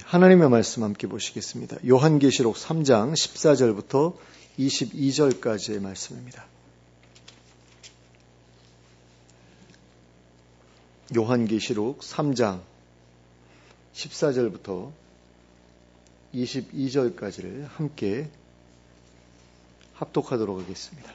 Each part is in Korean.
하나님의 말씀 함께 보시겠습니다. 요한계시록 3장 14절부터 22절까지의 말씀입니다. 요한계시록 3장 14절부터 22절까지를 함께 합독하도록 하겠습니다.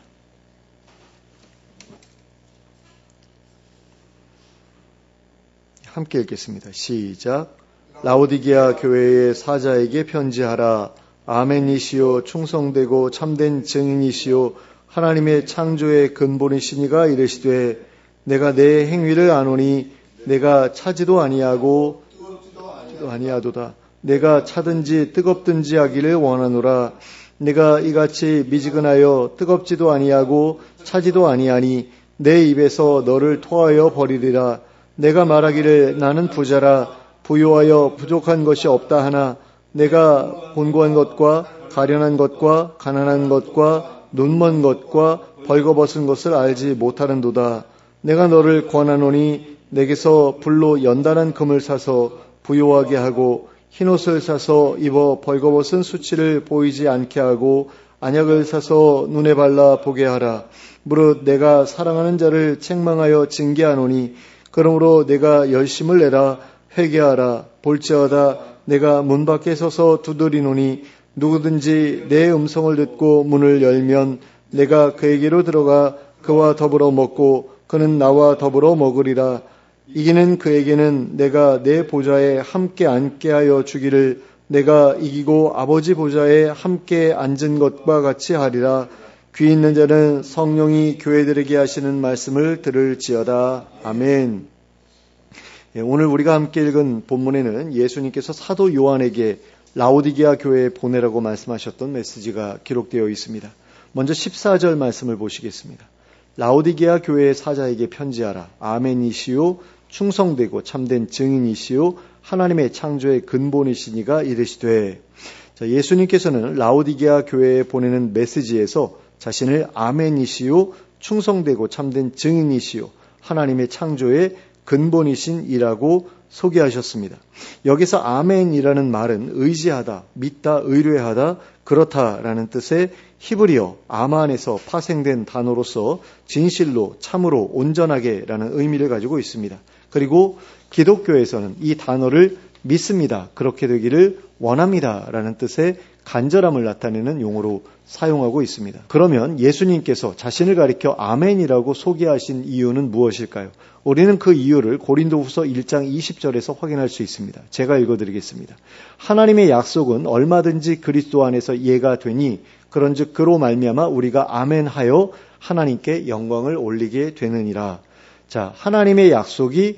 함께 읽겠습니다. 시작. 라오디게아 교회의 사자에게 편지하라. 아멘이시오 충성되고 참된 증인이시오 하나님의 창조의 근본이시니가 이르시되 내가 내 행위를 아노니 내가 차지도 아니하고 뜨겁지도 아니하도다. 내가 차든지 뜨겁든지 하기를 원하노라. 내가 이같이 미지근하여 뜨겁지도 아니하고 차지도 아니하니 내 입에서 너를 토하여 버리리라. 내가 말하기를 나는 부자라 부요하여 부족한 것이 없다 하나 내가 곤고한 것과 가련한 것과 가난한 것과 눈먼 것과 벌거벗은 것을 알지 못하는도다. 내가 너를 권하노니 내게서 불로 연단한 금을 사서 부요하게 하고 흰옷을 사서 입어 벌거벗은 수치를 보이지 않게 하고 안약을 사서 눈에 발라 보게 하라. 무릇 내가 사랑하는 자를 책망하여 징계하노니 그러므로 내가 열심을 내라. 회개하라. 볼지어다 내가 문 밖에 서서 두드리노니 누구든지 내 음성을 듣고 문을 열면 내가 그에게로 들어가 그와 더불어 먹고 그는 나와 더불어 먹으리라. 이기는 그에게는 내가 내 보좌에 함께 앉게 하여 주기를 내가 이기고 아버지 보좌에 함께 앉은 것과 같이 하리라. 귀 있는 자는 성령이 교회들에게 하시는 말씀을 들을지어다. 아멘. 오늘 우리가 함께 읽은 본문에는 예수님께서 사도 요한에게 라오디게아 교회에 보내라고 말씀하셨던 메시지가 기록되어 있습니다. 먼저 14절 말씀을 보시겠습니다. 라오디게아 교회의 사자에게 편지하라. 아멘이시오 충성되고 참된 증인이시오 하나님의 창조의 근본이시니가 이르시되. 예수님께서는 라오디게아 교회에 보내는 메시지에서 자신을 아멘이시오 충성되고 참된 증인이시오 하나님의 창조의 근본이신 이라고 소개하셨습니다. 여기서 아멘이라는 말은 의지하다, 믿다, 의뢰하다, 그렇다라는 뜻의 히브리어 아만에서 파생된 단어로서 진실로, 참으로, 온전하게라는 의미를 가지고 있습니다. 그리고 기독교에서는 이 단어를 믿습니다, 그렇게 되기를 원합니다라는 뜻의 간절함을 나타내는 용어로 사용하고 있습니다. 그러면 예수님께서 자신을 가리켜 아멘이라고 소개하신 이유는 무엇일까요? 우리는 그 이유를 고린도후서 1장 20절에서 확인할 수 있습니다. 제가 읽어드리겠습니다. 하나님의 약속은 얼마든지 그리스도 안에서 예가 되니 그런즉 그로 말미암아 우리가 아멘하여 하나님께 영광을 올리게 되느니라. 자, 하나님의 약속이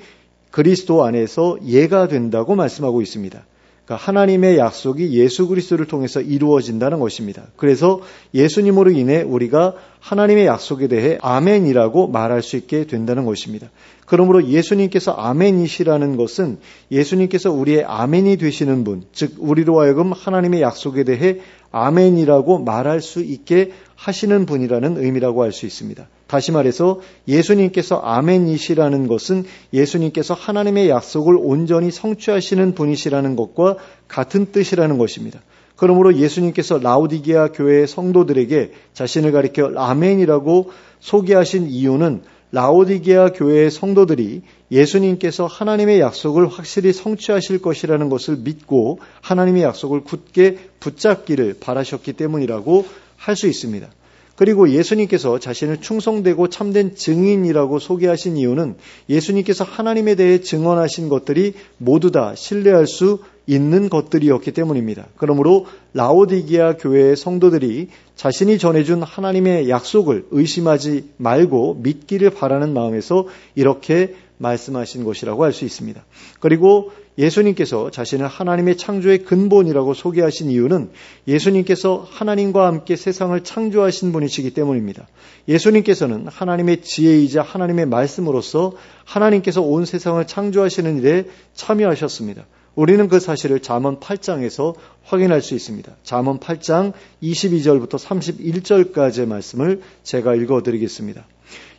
그리스도 안에서 예가 된다고 말씀하고 있습니다. 그러니까 하나님의 약속이 예수 그리스도를 통해서 이루어진다는 것입니다. 그래서 예수님으로 인해 우리가 하나님의 약속에 대해 아멘이라고 말할 수 있게 된다는 것입니다. 그러므로 예수님께서 아멘이시라는 것은 예수님께서 우리의 아멘이 되시는 분, 즉 우리로 하여금 하나님의 약속에 대해 아멘이라고 말할 수 있게 하시는 분이라는 의미라고 할 수 있습니다. 다시 말해서 예수님께서 아멘이시라는 것은 예수님께서 하나님의 약속을 온전히 성취하시는 분이시라는 것과 같은 뜻이라는 것입니다. 그러므로 예수님께서 라오디게아 교회의 성도들에게 자신을 가리켜 아멘이라고 소개하신 이유는 라오디게아 교회의 성도들이 예수님께서 하나님의 약속을 확실히 성취하실 것이라는 것을 믿고 하나님의 약속을 굳게 붙잡기를 바라셨기 때문이라고 할 수 있습니다. 그리고 예수님께서 자신을 충성되고 참된 증인이라고 소개하신 이유는 예수님께서 하나님에 대해 증언하신 것들이 모두 다 신뢰할 수 있는 것들이었기 때문입니다. 그러므로 라오디게아 교회의 성도들이 자신이 전해준 하나님의 약속을 의심하지 말고 믿기를 바라는 마음에서 이렇게 말씀하신 것이라고 할 수 있습니다. 그리고 예수님께서 자신을 하나님의 창조의 근본이라고 소개하신 이유는 예수님께서 하나님과 함께 세상을 창조하신 분이시기 때문입니다. 예수님께서는 하나님의 지혜이자 하나님의 말씀으로서 하나님께서 온 세상을 창조하시는 일에 참여하셨습니다. 우리는 그 사실을 잠언 8장에서 확인할 수 있습니다. 잠언 8장 22절부터 31절까지의 말씀을 제가 읽어드리겠습니다.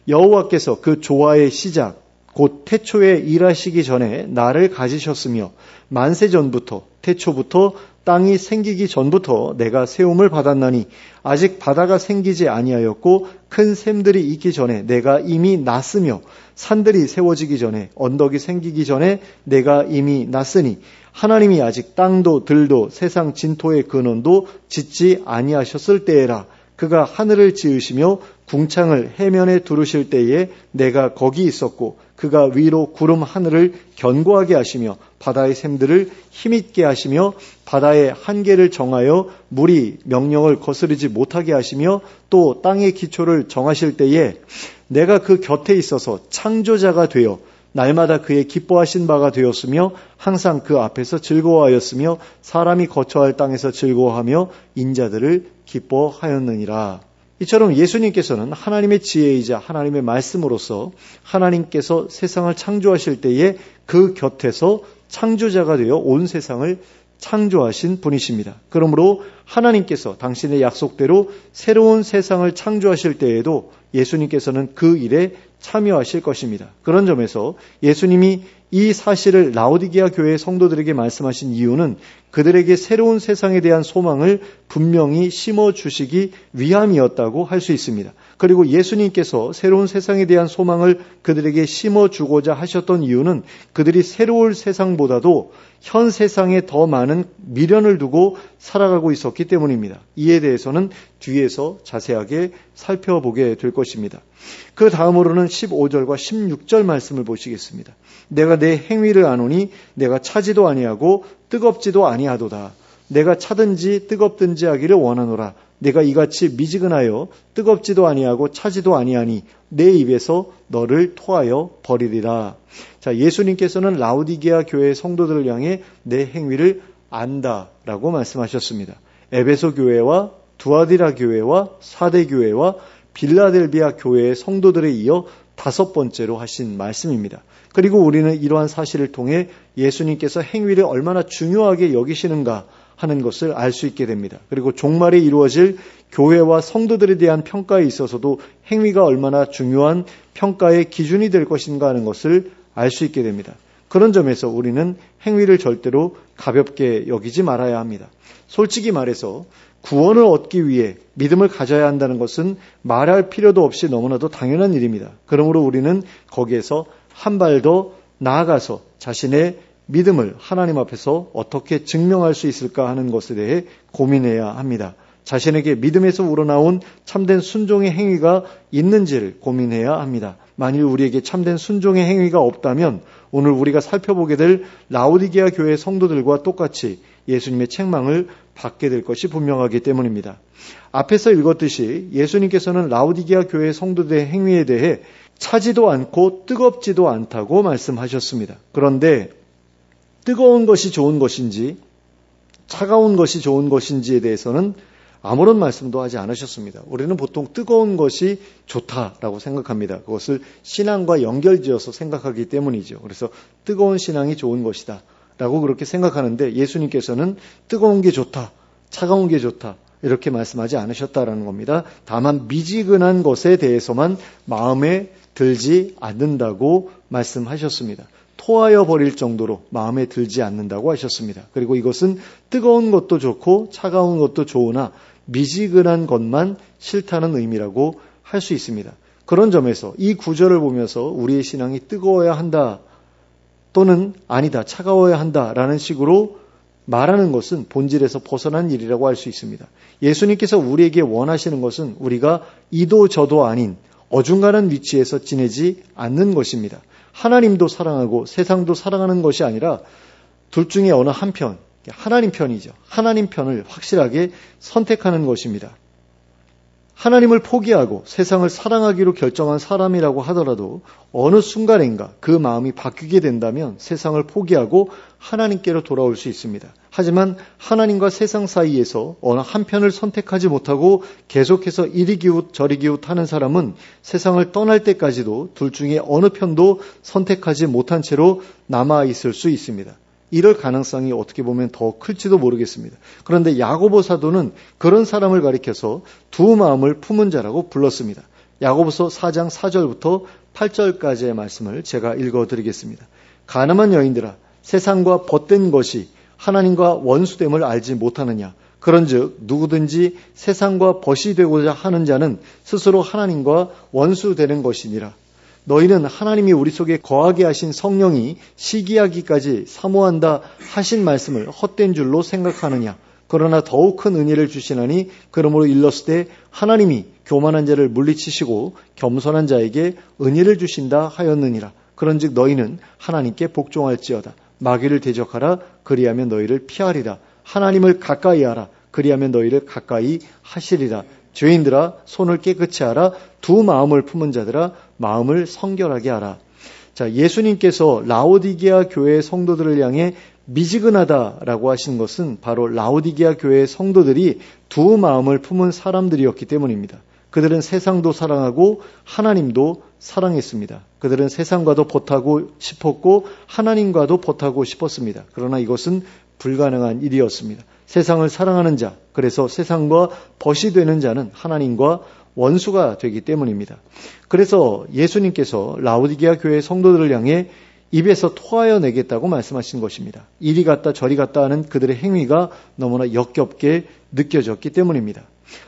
여호와께서 그 조화의 시작 곧 태초에 일하시기 전에 나를 가지셨으며 만세 전부터 태초부터 땅이 생기기 전부터 내가 세움을 받았나니 아직 바다가 생기지 아니하였고 큰 샘들이 있기 전에 내가 이미 났으며 산들이 세워지기 전에 언덕이 생기기 전에 내가 이미 났으니 하나님이 아직 땅도 들도 세상 진토의 근원도 짓지 아니하셨을 때에라. 그가 하늘을 지으시며 궁창을 해면에 두르실 때에 내가 거기 있었고 그가 위로 구름 하늘을 견고하게 하시며 바다의 샘들을 힘있게 하시며 바다의 한계를 정하여 물이 명령을 거스르지 못하게 하시며 또 땅의 기초를 정하실 때에 내가 그 곁에 있어서 창조자가 되어 날마다 그의 기뻐하신 바가 되었으며 항상 그 앞에서 즐거워하였으며 사람이 거처할 땅에서 즐거워하며 인자들을 기뻐하였느니라. 이처럼 예수님께서는 하나님의 지혜이자 하나님의 말씀으로서 하나님께서 세상을 창조하실 때에 그 곁에서 창조자가 되어 온 세상을 창조하신 분이십니다. 그러므로 하나님께서 당신의 약속대로 새로운 세상을 창조하실 때에도 예수님께서는 그 일에 참여하실 것입니다. 그런 점에서 예수님이 이 사실을 라오디게아 교회의 성도들에게 말씀하신 이유는 그들에게 새로운 세상에 대한 소망을 분명히 심어주시기 위함이었다고 할 수 있습니다. 그리고 예수님께서 새로운 세상에 대한 소망을 그들에게 심어주고자 하셨던 이유는 그들이 새로울 세상보다도 현 세상에 더 많은 미련을 두고 살아가고 있었기 때문입니다. 이에 대해서는 뒤에서 자세하게 살펴보게 될 것입니다. 그 다음으로는 15절과 16절 말씀을 보시겠습니다. 내가 내 행위를 아노니 내가 차지도 아니하고 뜨겁지도 아니하도다. 내가 차든지 뜨겁든지 하기를 원하노라. 내가 이같이 미지근하여 뜨겁지도 아니하고 차지도 아니하니 내 입에서 너를 토하여 버리리라. 자, 예수님께서는 라오디게아 교회의 성도들을 향해 내 행위를 안다라고 말씀하셨습니다. 에베소 교회와 두아디라 교회와 사대 교회와 빌라델비아 교회의 성도들에 이어 5번째로 하신 말씀입니다. 그리고 우리는 이러한 사실을 통해 예수님께서 행위를 얼마나 중요하게 여기시는가 하는 것을 알 수 있게 됩니다. 그리고 종말에 이루어질 교회와 성도들에 대한 평가에 있어서도 행위가 얼마나 중요한 평가의 기준이 될 것인가 하는 것을 알 수 있게 됩니다. 그런 점에서 우리는 행위를 절대로 가볍게 여기지 말아야 합니다. 솔직히 말해서 구원을 얻기 위해 믿음을 가져야 한다는 것은 말할 필요도 없이 너무나도 당연한 일입니다. 그러므로 우리는 거기에서 한 발 더 나아가서 자신의 믿음을 하나님 앞에서 어떻게 증명할 수 있을까 하는 것에 대해 고민해야 합니다. 자신에게 믿음에서 우러나온 참된 순종의 행위가 있는지를 고민해야 합니다. 만일 우리에게 참된 순종의 행위가 없다면 오늘 우리가 살펴보게 될 라오디게아 교회 성도들과 똑같이 예수님의 책망을 받게 될 것이 분명하기 때문입니다. 앞에서 읽었듯이 예수님께서는 라오디게아 교회 성도들의 행위에 대해 차지도 않고 뜨겁지도 않다고 말씀하셨습니다. 그런데 뜨거운 것이 좋은 것인지 차가운 것이 좋은 것인지에 대해서는 아무런 말씀도 하지 않으셨습니다. 우리는 보통 뜨거운 것이 좋다라고 생각합니다. 그것을 신앙과 연결지어서 생각하기 때문이죠. 그래서 뜨거운 신앙이 좋은 것이다 라고 그렇게 생각하는데 예수님께서는 뜨거운 게 좋다, 차가운 게 좋다 이렇게 말씀하지 않으셨다라는 겁니다. 다만 미지근한 것에 대해서만 마음에 들지 않는다고 말씀하셨습니다. 토하여 버릴 정도로 마음에 들지 않는다고 하셨습니다. 그리고 이것은 뜨거운 것도 좋고 차가운 것도 좋으나 미지근한 것만 싫다는 의미라고 할 수 있습니다. 그런 점에서 이 구절을 보면서 우리의 신앙이 뜨거워야 한다 또는 아니다 차가워야 한다라는 식으로 말하는 것은 본질에서 벗어난 일이라고 할 수 있습니다. 예수님께서 우리에게 원하시는 것은 우리가 이도 저도 아닌 어중간한 위치에서 지내지 않는 것입니다. 하나님도 사랑하고 세상도 사랑하는 것이 아니라 둘 중에 어느 한편, 하나님 편이죠. 하나님 편을 확실하게 선택하는 것입니다. 하나님을 포기하고 세상을 사랑하기로 결정한 사람이라고 하더라도 어느 순간인가 그 마음이 바뀌게 된다면 세상을 포기하고 하나님께로 돌아올 수 있습니다. 하지만 하나님과 세상 사이에서 어느 한편을 선택하지 못하고 계속해서 이리 기웃 저리 기웃 하는 사람은 세상을 떠날 때까지도 둘 중에 어느 편도 선택하지 못한 채로 남아있을 수 있습니다. 이럴 가능성이 어떻게 보면 더 클지도 모르겠습니다. 그런데 야고보 사도는 그런 사람을 가리켜서 두 마음을 품은 자라고 불렀습니다. 야고보서 4장 4절부터 8절까지의 말씀을 제가 읽어드리겠습니다. 가늠한 여인들아, 세상과 벗된 것이 하나님과 원수됨을 알지 못하느냐? 그런즉 누구든지 세상과 벗이 되고자 하는 자는 스스로 하나님과 원수되는 것이니라. 너희는 하나님이 우리 속에 거하게 하신 성령이 시기하기까지 사모한다 하신 말씀을 헛된 줄로 생각하느냐? 그러나 더욱 큰 은혜를 주시나니 그러므로 일렀을 때 하나님이 교만한 자를 물리치시고 겸손한 자에게 은혜를 주신다 하였느니라. 그런즉 너희는 하나님께 복종할지어다. 마귀를 대적하라. 그리하면 너희를 피하리라. 하나님을 가까이 하라. 그리하면 너희를 가까이 하시리라. 죄인들아, 손을 깨끗이 하라. 두 마음을 품은 자들아, 마음을 성결하게 하라. 자, 예수님께서 라오디게아 교회의 성도들을 향해 미지근하다라고 하신 것은 바로 라오디게아 교회의 성도들이 두 마음을 품은 사람들이었기 때문입니다. 그들은 세상도 사랑하고 하나님도 사랑했습니다. 그들은 세상과도 벗하고 싶었고 하나님과도 벗하고 싶었습니다. 그러나 이것은 불가능한 일이었습니다. 세상을 사랑하는 자, 그래서 세상과 벗이 되는 자는 하나님과 원수가 되기 때문입니다. 그래서 예수님께서 라오디게아 교회 성도들을 향해 입에서 토하여 내겠다고 말씀하신 것입니다. 이리 갔다 저리 갔다 하는 그들의 행위가 너무나 역겹게 느껴졌기 때문입니다.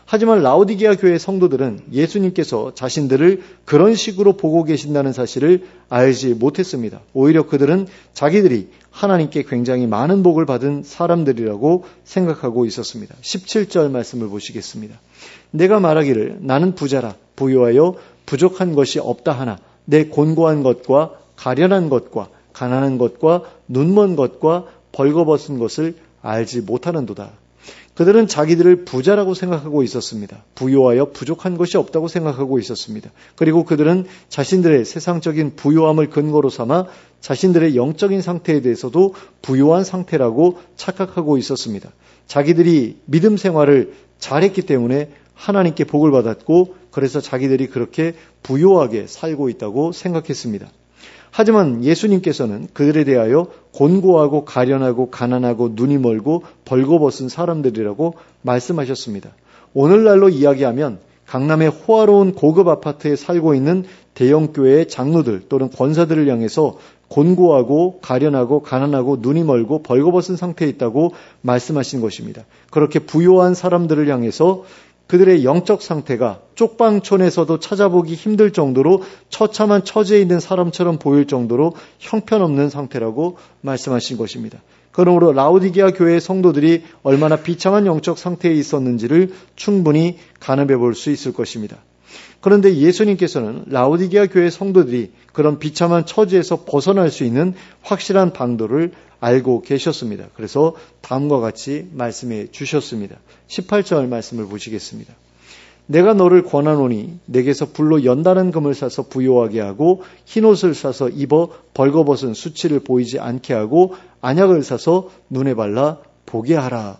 하지만 라오디게아 교회 성도들은 예수님께서 자신들을 그런 식으로 보고 계신다는 사실을 알지 못했습니다. 오히려 그들은 자기들이 하나님께 굉장히 많은 복을 받은 사람들이라고 생각하고 있었습니다. 17절 말씀을 보시겠습니다. 내가 말하기를 나는 부자라 부유하여 부족한 것이 없다 하나 내 곤고한 것과 가련한 것과 가난한 것과 눈먼 것과 벌거벗은 것을 알지 못하는도다. 그들은 자기들을 부자라고 생각하고 있었습니다. 부유하여 부족한 것이 없다고 생각하고 있었습니다. 그리고 그들은 자신들의 세상적인 부유함을 근거로 삼아 자신들의 영적인 상태에 대해서도 부유한 상태라고 착각하고 있었습니다. 자기들이 믿음 생활을 잘했기 때문에 하나님께 복을 받았고 그래서 자기들이 그렇게 부유하게 살고 있다고 생각했습니다. 하지만 예수님께서는 그들에 대하여 곤고하고 가련하고 가난하고 눈이 멀고 벌거벗은 사람들이라고 말씀하셨습니다. 오늘날로 이야기하면 강남의 호화로운 고급 아파트에 살고 있는 대형교회의 장로들 또는 권사들을 향해서 곤고하고 가련하고 가난하고 눈이 멀고 벌거벗은 상태에 있다고 말씀하신 것입니다. 그렇게 부유한 사람들을 향해서 그들의 영적 상태가 쪽방촌에서도 찾아보기 힘들 정도로 처참한 처지에 있는 사람처럼 보일 정도로 형편없는 상태라고 말씀하신 것입니다. 그러므로 라오디게아 교회의 성도들이 얼마나 비참한 영적 상태에 있었는지를 충분히 가늠해 볼 수 있을 것입니다. 그런데 예수님께서는 라오디게아 교회 성도들이 그런 비참한 처지에서 벗어날 수 있는 확실한 방도를 알고 계셨습니다. 그래서 다음과 같이 말씀해 주셨습니다. 18절 말씀을 보시겠습니다. 내가 너를 권하노니 내게서 불로 연단한 금을 사서 부요하게 하고 흰옷을 사서 입어 벌거벗은 수치를 보이지 않게 하고 안약을 사서 눈에 발라 보게 하라.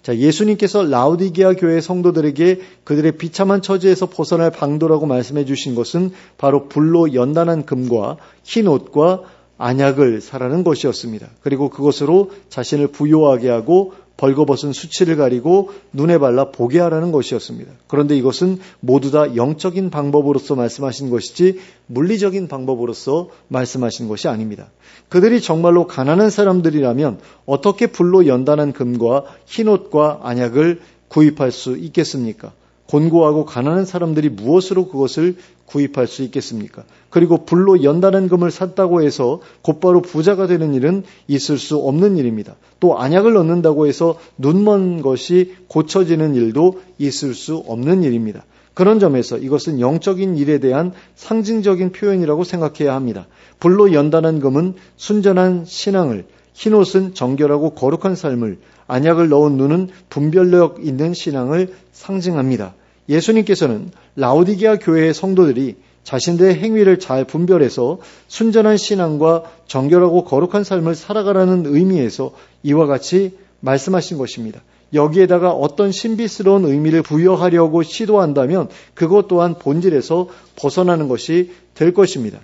자, 예수님께서 라오디게아 교회 성도들에게 그들의 비참한 처지에서 벗어날 방도라고 말씀해 주신 것은 바로 불로 연단한 금과 흰옷과 안약을 사라는 것이었습니다. 그리고 그것으로 자신을 부요하게 하고 벌거벗은 수치를 가리고 눈에 발라 보게 하라는 것이었습니다. 그런데 이것은 모두 다 영적인 방법으로서 말씀하신 것이지 물리적인 방법으로서 말씀하신 것이 아닙니다. 그들이 정말로 가난한 사람들이라면 어떻게 불로 연단한 금과 흰옷과 안약을 구입할 수 있겠습니까? 곤고하고 가난한 사람들이 무엇으로 그것을 구입할 수 있겠습니까? 그리고 불로 연단한 금을 샀다고 해서 곧바로 부자가 되는 일은 있을 수 없는 일입니다. 또 안약을 넣는다고 해서 눈먼 것이 고쳐지는 일도 있을 수 없는 일입니다. 그런 점에서 이것은 영적인 일에 대한 상징적인 표현이라고 생각해야 합니다. 불로 연단한 금은 순전한 신앙을, 흰옷은 정결하고 거룩한 삶을, 안약을 넣은 눈은 분별력 있는 신앙을 상징합니다. 예수님께서는 라오디게아 교회의 성도들이 자신들의 행위를 잘 분별해서 순전한 신앙과 정결하고 거룩한 삶을 살아가라는 의미에서 이와 같이 말씀하신 것입니다. 여기에다가 어떤 신비스러운 의미를 부여하려고 시도한다면 그것 또한 본질에서 벗어나는 것이 될 것입니다.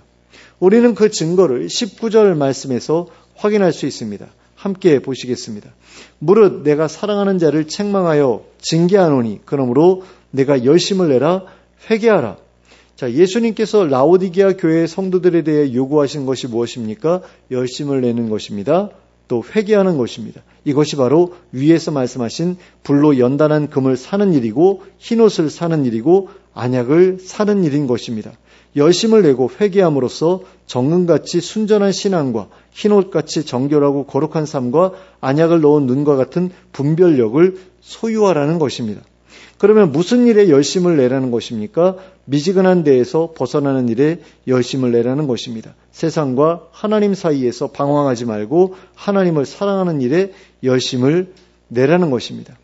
우리는 그 증거를 19절 말씀에서 확인할 수 있습니다. 함께 보시겠습니다. 무릇 내가 사랑하는 자를 책망하여 징계하노니 그러므로 내가 열심을 내라 회개하라. 자, 예수님께서 라오디게아 교회의 성도들에 대해 요구하신 것이 무엇입니까? 열심을 내는 것입니다. 또 회개하는 것입니다. 이것이 바로 위에서 말씀하신 불로 연단한 금을 사는 일이고 흰옷을 사는 일이고 안약을 사는 일인 것입니다. 열심을 내고 회개함으로써 정금같이 순전한 신앙과 흰옷같이 정결하고 거룩한 삶과 안약을 넣은 눈과 같은 분별력을 소유하라는 것입니다. 그러면 무슨 일에 열심을 내라는 것입니까? 미지근한 데에서 벗어나는 일에 열심을 내라는 것입니다. 세상과 하나님 사이에서 방황하지 말고 하나님을 사랑하는 일에 열심을 내라는 것입니다.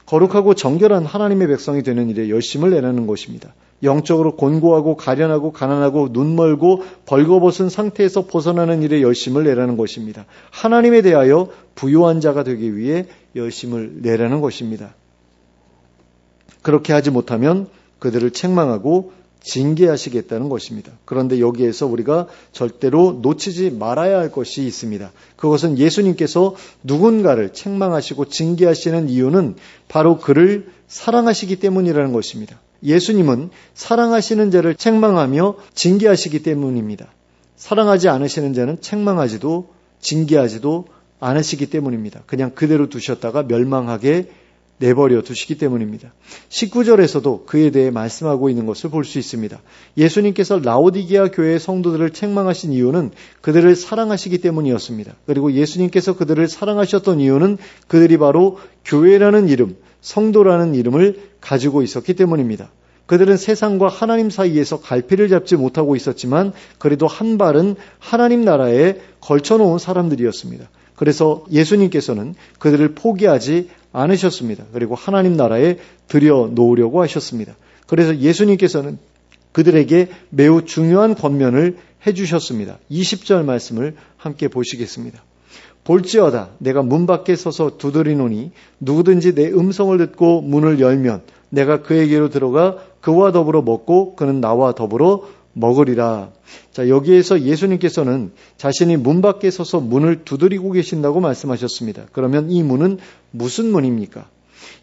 거룩하고 정결한 하나님의 백성이 되는 일에 열심을 내라는 것입니다. 영적으로 곤고하고 가련하고 가난하고 눈멀고 벌거벗은 상태에서 벗어나는 일에 열심을 내라는 것입니다. 하나님에 대하여 부요한 자가 되기 위해 열심을 내라는 것입니다. 그렇게 하지 못하면 그들을 책망하고 징계하시겠다는 것입니다. 그런데 여기에서 우리가 절대로 놓치지 말아야 할 것이 있습니다. 그것은 예수님께서 누군가를 책망하시고 징계하시는 이유는 바로 그를 사랑하시기 때문이라는 것입니다. 예수님은 사랑하시는 자를 책망하며 징계하시기 때문입니다. 사랑하지 않으시는 자는 책망하지도 징계하지도 않으시기 때문입니다. 그냥 그대로 두셨다가 멸망하게 내버려 두시기 때문입니다. 19절에서도 그에 대해 말씀하고 있는 것을 볼 수 있습니다. 예수님께서 라오디게아 교회의 성도들을 책망하신 이유는 그들을 사랑하시기 때문이었습니다. 그리고 예수님께서 그들을 사랑하셨던 이유는 그들이 바로 교회라는 이름, 성도라는 이름을 가지고 있었기 때문입니다. 그들은 세상과 하나님 사이에서 갈피를 잡지 못하고 있었지만 그래도 한 발은 하나님 나라에 걸쳐놓은 사람들이었습니다. 그래서 예수님께서는 그들을 포기하지 않으셨습니다. 그리고 하나님 나라에 들여놓으려고 하셨습니다. 그래서 예수님께서는 그들에게 매우 중요한 권면을 해주셨습니다. 20절 말씀을 함께 보시겠습니다. 볼지어다 내가 문 밖에 서서 두드리노니 누구든지 내 음성을 듣고 문을 열면 내가 그에게로 들어가 그와 더불어 먹고 그는 나와 더불어 먹으리라. 자, 여기에서 예수님께서는 자신이 문 밖에 서서 문을 두드리고 계신다고 말씀하셨습니다. 그러면 이 문은 무슨 문입니까?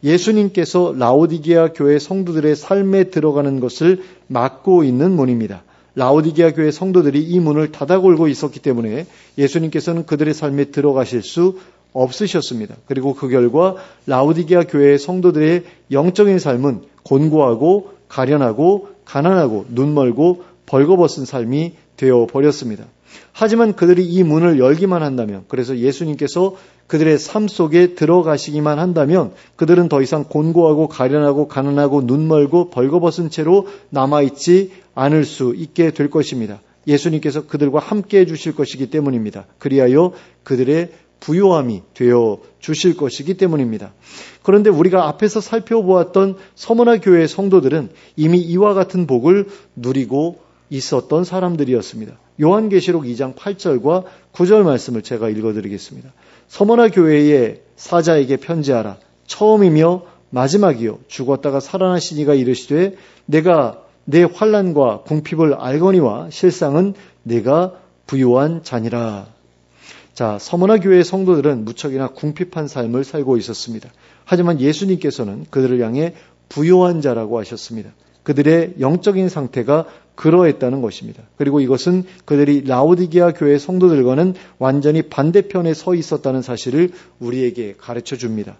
예수님께서 라오디게아 교회 성도들의 삶에 들어가는 것을 막고 있는 문입니다. 라오디게아 교회 성도들이 이 문을 닫아 걸고 있었기 때문에 예수님께서는 그들의 삶에 들어가실 수 없으셨습니다. 그리고 그 결과 라오디게아 교회의 성도들의 영적인 삶은 곤고하고 가련하고 가난하고 눈멀고 벌거벗은 삶이 되어버렸습니다. 하지만 그들이 이 문을 열기만 한다면, 그래서 예수님께서 그들의 삶 속에 들어가시기만 한다면 그들은 더 이상 곤고하고 가련하고 가난하고 눈멀고 벌거벗은 채로 남아있지 않을 수 있게 될 것입니다. 예수님께서 그들과 함께 해주실 것이기 때문입니다. 그리하여 그들의 부요함이 되어 주실 것이기 때문입니다. 그런데 우리가 앞에서 살펴보았던 서머나 교회의 성도들은 이미 이와 같은 복을 누리고 있었던 사람들이었습니다. 요한계시록 2장 8절과 9절 말씀을 제가 읽어드리겠습니다. 서머나 교회의 사자에게 편지하라. 처음이며 마지막이요 죽었다가 살아나신 이가 이르시되 내가 내 환난과 궁핍을 알거니와 실상은 내가 부요한 자니라. 자, 서머나 교회의 성도들은 무척이나 궁핍한 삶을 살고 있었습니다. 하지만 예수님께서는 그들을 향해 부요한 자라고 하셨습니다. 그들의 영적인 상태가 그러했다는 것입니다. 그리고 이것은 그들이 라오디게아 교회 성도들과는 완전히 반대편에 서 있었다는 사실을 우리에게 가르쳐 줍니다.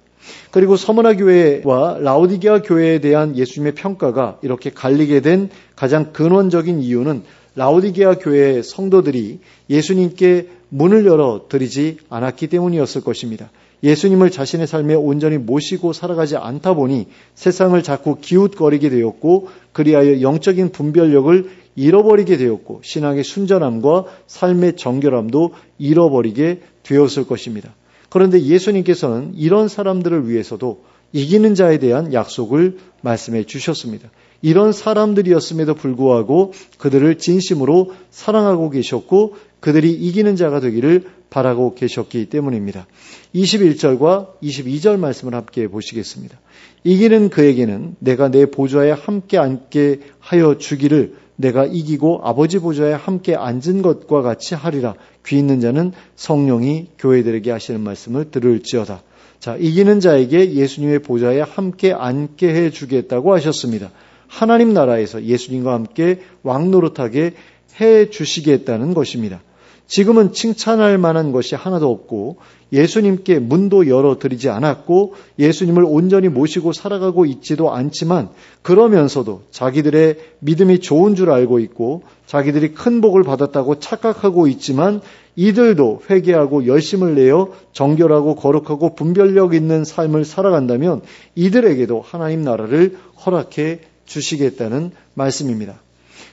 그리고 서머나 교회와 라오디게아 교회에 대한 예수님의 평가가 이렇게 갈리게 된 가장 근원적인 이유는 라오디게아 교회의 성도들이 예수님께 문을 열어 드리지 않았기 때문이었을 것입니다. 예수님을 자신의 삶에 온전히 모시고 살아가지 않다 보니 세상을 자꾸 기웃거리게 되었고 그리하여 영적인 분별력을 잃어버리게 되었고 신앙의 순전함과 삶의 정결함도 잃어버리게 되었을 것입니다. 그런데 예수님께서는 이런 사람들을 위해서도 이기는 자에 대한 약속을 말씀해 주셨습니다. 이런 사람들이었음에도 불구하고 그들을 진심으로 사랑하고 계셨고 그들이 이기는 자가 되기를 바라고 계셨기 때문입니다. 21절과 22절 말씀을 함께 보시겠습니다. 이기는 그에게는 내가 내 보좌에 함께 앉게 하여 주기를 내가 이기고 아버지 보좌에 함께 앉은 것과 같이 하리라. 귀 있는 자는 성령이 교회들에게 하시는 말씀을 들을지어다. 자, 이기는 자에게 예수님의 보좌에 함께 앉게 해 주겠다고 하셨습니다. 하나님 나라에서 예수님과 함께 왕노릇하게 해 주시겠다는 것입니다. 지금은 칭찬할 만한 것이 하나도 없고 예수님께 문도 열어드리지 않았고 예수님을 온전히 모시고 살아가고 있지도 않지만 그러면서도 자기들의 믿음이 좋은 줄 알고 있고 자기들이 큰 복을 받았다고 착각하고 있지만 이들도 회개하고 열심을 내어 정결하고 거룩하고 분별력 있는 삶을 살아간다면 이들에게도 하나님 나라를 허락해 주시겠다는 말씀입니다.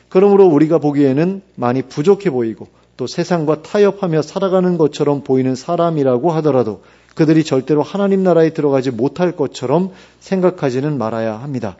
그러므로 우리가 보기에는 많이 부족해 보이고 또 세상과 타협하며 살아가는 것처럼 보이는 사람이라고 하더라도 그들이 절대로 하나님 나라에 들어가지 못할 것처럼 생각하지는 말아야 합니다.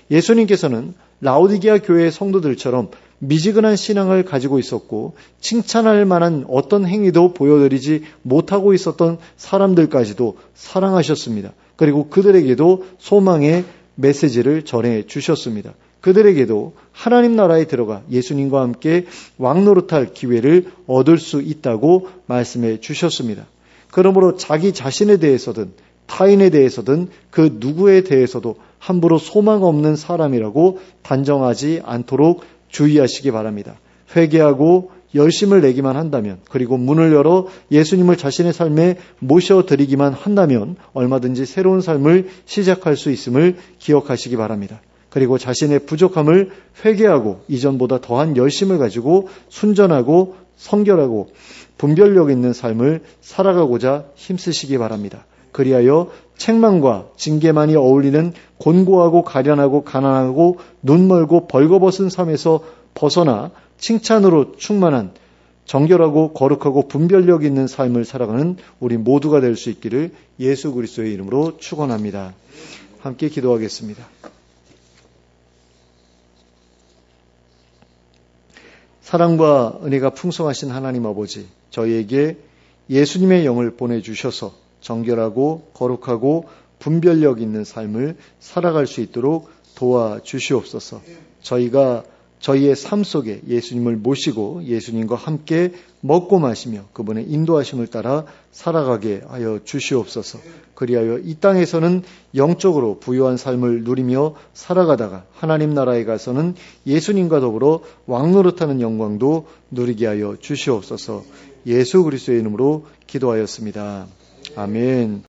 예수님께서는 라오디게아 교회의 성도들처럼 미지근한 신앙을 가지고 있었고 칭찬할 만한 어떤 행위도 보여드리지 못하고 있었던 사람들까지도 사랑하셨습니다. 그리고 그들에게도 소망의 메시지를 전해 주셨습니다. 그들에게도 하나님 나라에 들어가 예수님과 함께 왕노릇할 기회를 얻을 수 있다고 말씀해 주셨습니다. 그러므로 자기 자신에 대해서든 타인에 대해서든 그 누구에 대해서도 함부로 소망 없는 사람이라고 단정하지 않도록 주의하시기 바랍니다. 회개하고 열심을 내기만 한다면 그리고 문을 열어 예수님을 자신의 삶에 모셔드리기만 한다면 얼마든지 새로운 삶을 시작할 수 있음을 기억하시기 바랍니다. 그리고 자신의 부족함을 회개하고 이전보다 더한 열심을 가지고 순전하고 성결하고 분별력 있는 삶을 살아가고자 힘쓰시기 바랍니다. 그리하여 책망과 징계만이 어울리는 곤고하고 가련하고 가난하고 눈멀고 벌거벗은 삶에서 벗어나 칭찬으로 충만한 정결하고 거룩하고 분별력 있는 삶을 살아가는 우리 모두가 될 수 있기를 예수 그리스도의 이름으로 축원합니다. 함께 기도하겠습니다. 사랑과 은혜가 풍성하신 하나님 아버지, 저희에게 예수님의 영을 보내주셔서 정결하고 거룩하고 분별력 있는 삶을 살아갈 수 있도록 도와주시옵소서. 저희가 저희의 삶 속에 예수님을 모시고 예수님과 함께 먹고 마시며 그분의 인도하심을 따라 살아가게 하여 주시옵소서. 그리하여 이 땅에서는 영적으로 부유한 삶을 누리며 살아가다가 하나님 나라에 가서는 예수님과 더불어 왕노릇하는 영광도 누리게 하여 주시옵소서. 예수 그리스도의 이름으로 기도하였습니다. 아멘.